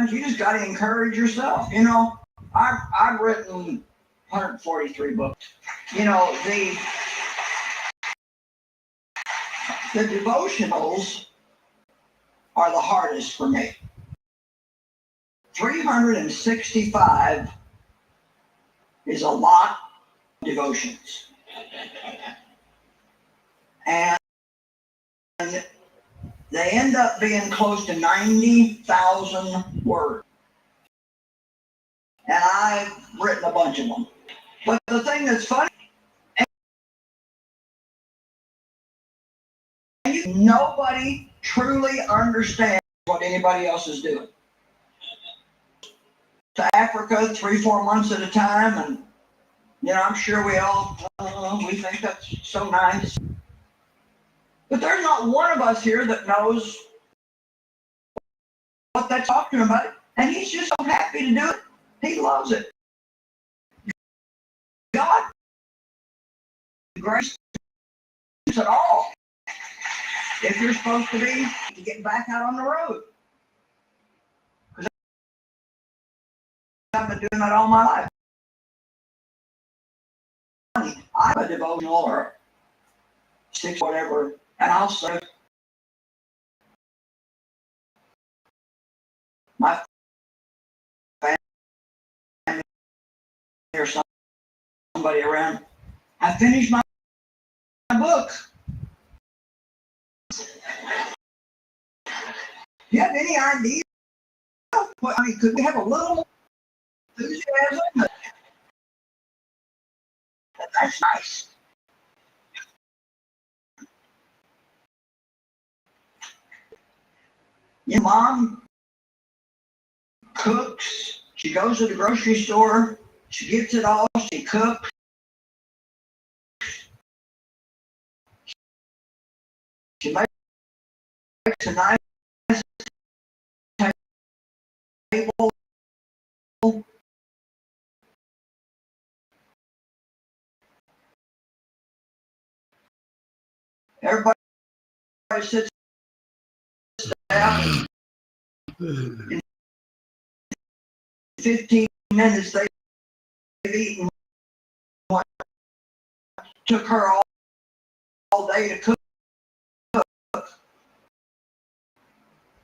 sometimes you just got to encourage yourself. You know, I've written 143 books. You know, the devotionals are the hardest for me. 365 is a lot of devotions. And they end up being close to 90,000 words. And I've written a bunch of them. But the thing that's funny, nobody truly understands what anybody else is doing. To Africa 3-4 months at a time, and you know, I'm sure we all we think that's so nice. But there's not one of us here that knows what that's talking about, and he's just so happy to do it. He loves it. God, grace at all. If you're supposed to be getting back out on the road. Because I've been doing that all my life. I'm a devotional or 6 whatever, and I'll say my family or somebody around. I finished my book. Do you have any idea? I mean, could we have a little enthusiasm? That's nice. Your mom cooks. She goes to the grocery store. She gets it all. She cooks. She makes a nice table. Everybody sits down. In 15 minutes, they've eaten what took her all day to cook.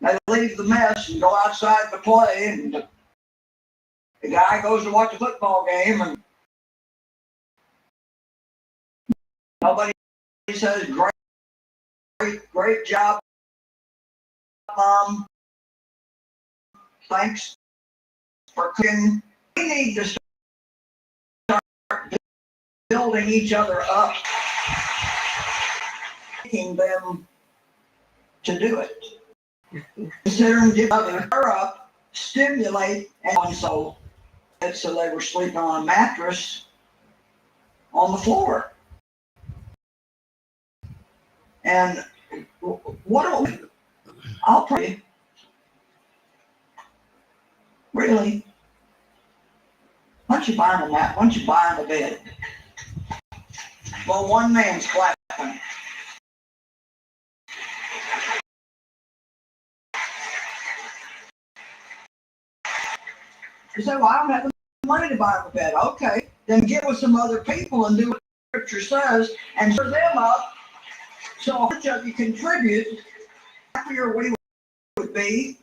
They leave the mess and go outside to play, and the guy goes to watch a football game, and nobody says, great job, Mom. Thanks for cooking. We need to start building each other up, making them to do it. Consider and give her up, stimulate, and so they were sleeping on a mattress on the floor. And I'll pray. Really? Why don't you buy him a mat? Why don't you buy him a bed? Well, one man's clapping. You say, well, I don't have the money to buy him a bed. Okay, then get with some other people and do what the scripture says and stir them up. So how much of you contribute, the happier we would be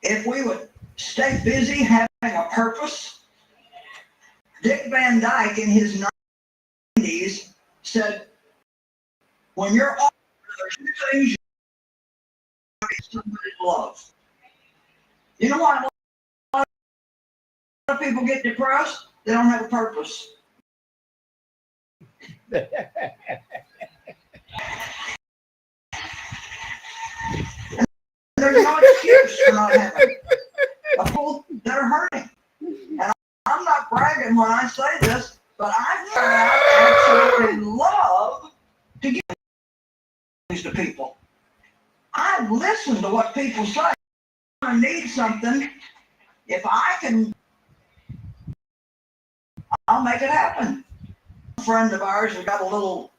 if we would stay busy having a purpose. Dick Van Dyke in his 90s said, when you're older, there's 2 things you need somebody to love. You know why a lot of people get depressed? They don't have a purpose. There's no excuse for not having people that are hurting. And I'm not bragging when I say this, but I absolutely love to give things to people. I listen to what people say. I need something. If I can, I'll make it happen. A friend of ours has got a little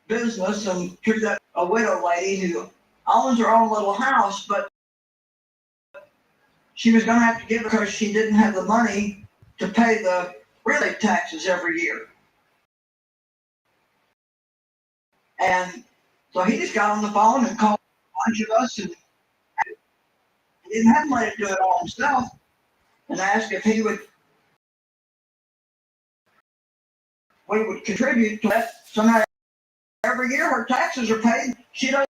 business, and she's got a widow lady who owns her own little house, but she was going to have to give it because she didn't have the money to pay the real estate taxes every year. And so he just got on the phone and called a bunch of us, and he didn't have money to do it all himself, and asked if we would contribute to that. So now every year her taxes are paid. She doesn't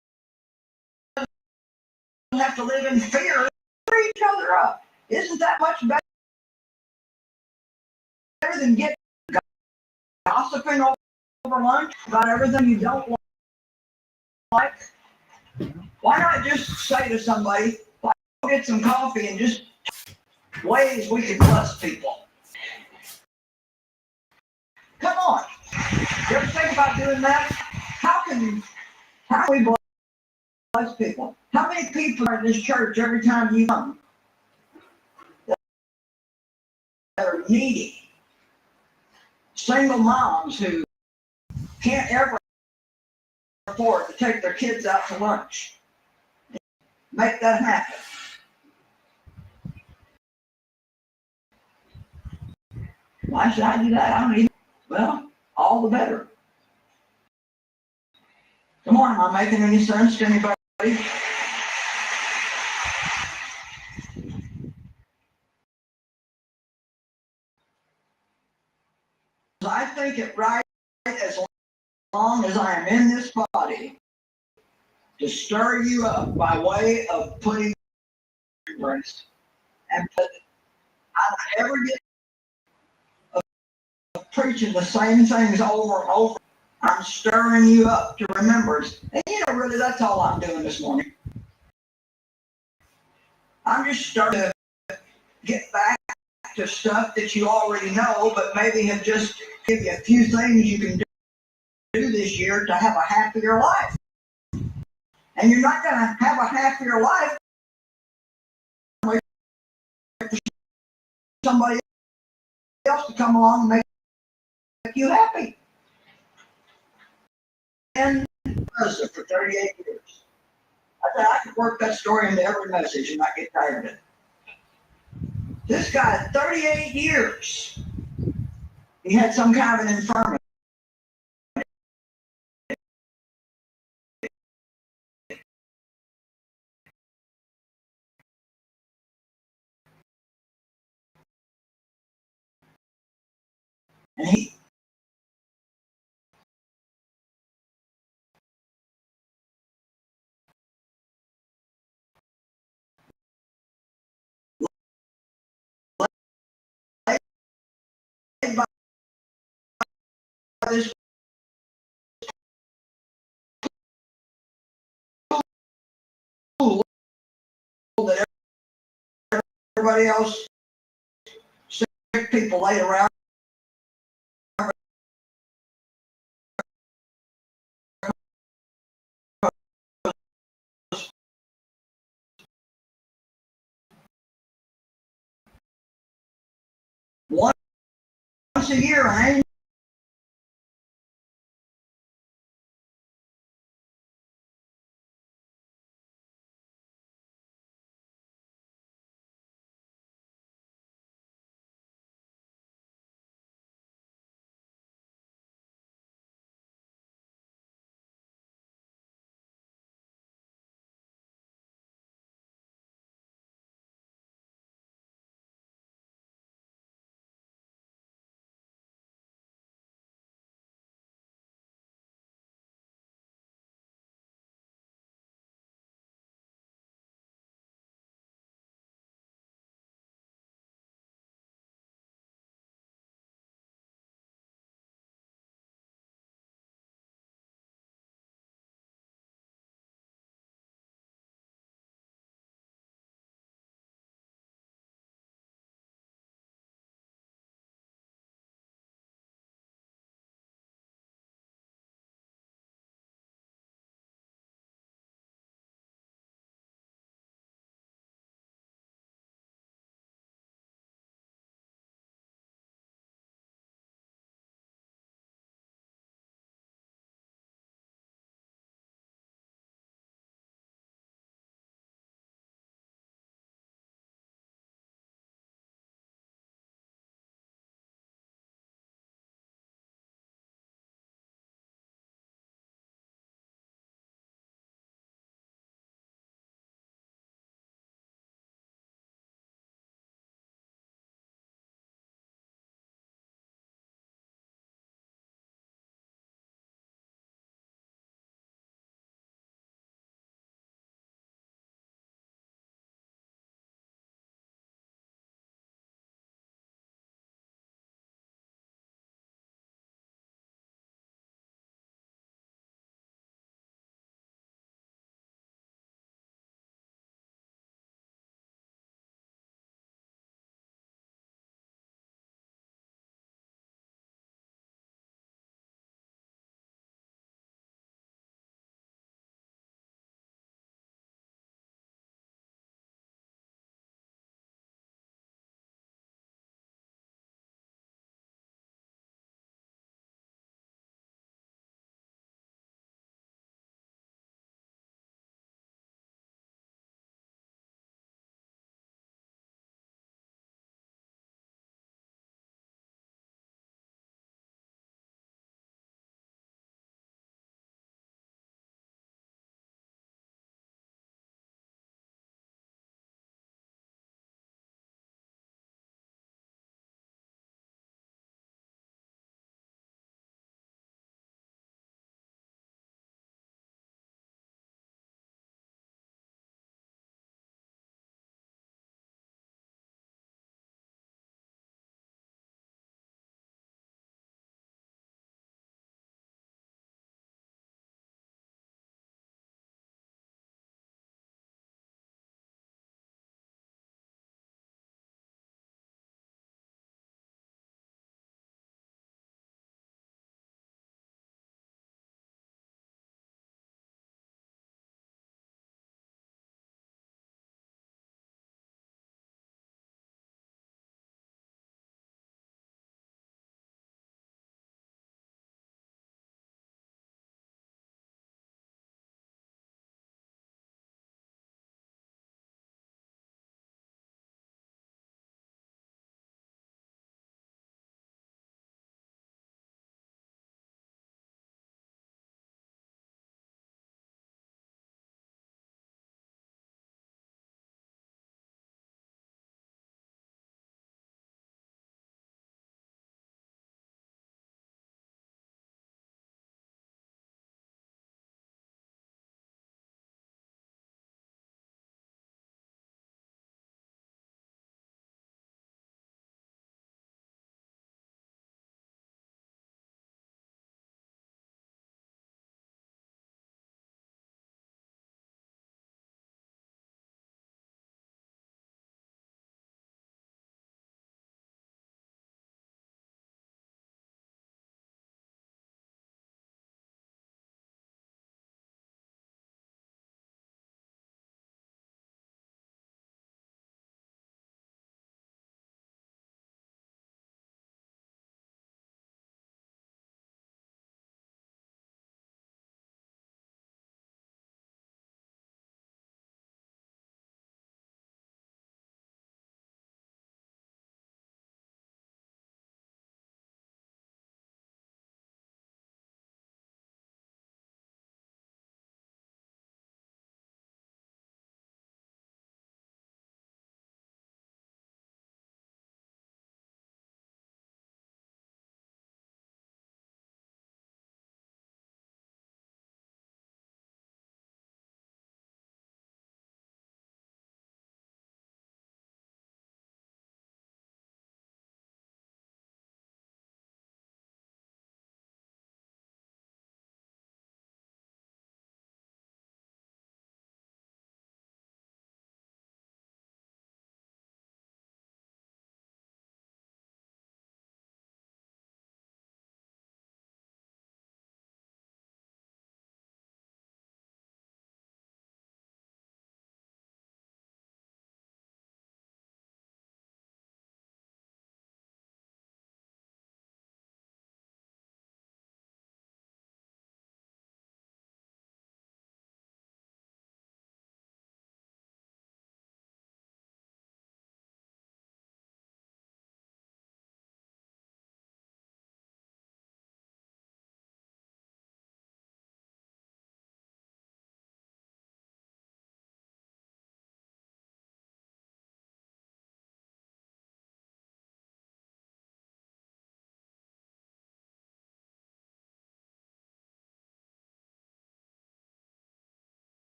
have to live in fear for each other up. Isn't that much better than getting gossiping over lunch about everything you don't like? Why not just say to somebody, "Go get some coffee," and just ways we can bless people? Come on. You ever think about doing that? How can we bless people? How many people are in this church every time you come that are needy? Single moms who can't ever afford to take their kids out to lunch. Make that happen. Why should I do that? I don't even. Well, all the better. Come on, am I making any sense to anybody? I think it right, as long as I am in this body, to stir you up by way of putting grace. And I don't ever get of preaching the same things over and over. I'm stirring you up to remembrance. And really, that's all I'm doing this morning. I'm just starting to get back to stuff that you already know, but maybe have just give you a few things you can do this year to have a happier life. And you're not going to have a happier life with somebody else to come along and make you happy. And for 38 years. I could work that story into every message and not get tired of it. This guy, 38 years, he had some kind of an infirmity. And he by this pool that everybody else, sick people laid around. Once a year, an